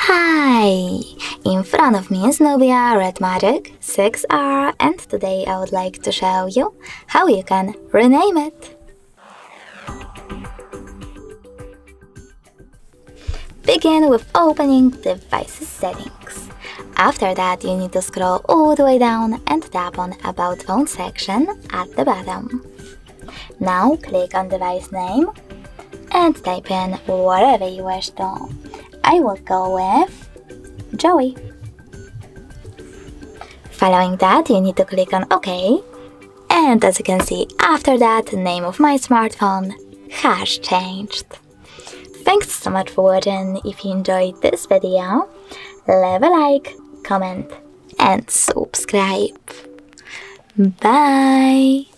Hi! In front of me is Nubia Red Magic 6R, and today I would like to show you how you can rename it. Begin with opening Devices settings. After that, you need to scroll all the way down and tap on About Phone section at the bottom. Now click on device name and type in whatever you wish to. I will go with Joey. Following that, you need to click on OK. And as you can see, after that, the name of my smartphone has changed. Thanks so much for watching. If you enjoyed this video, leave a like, comment and subscribe. Bye!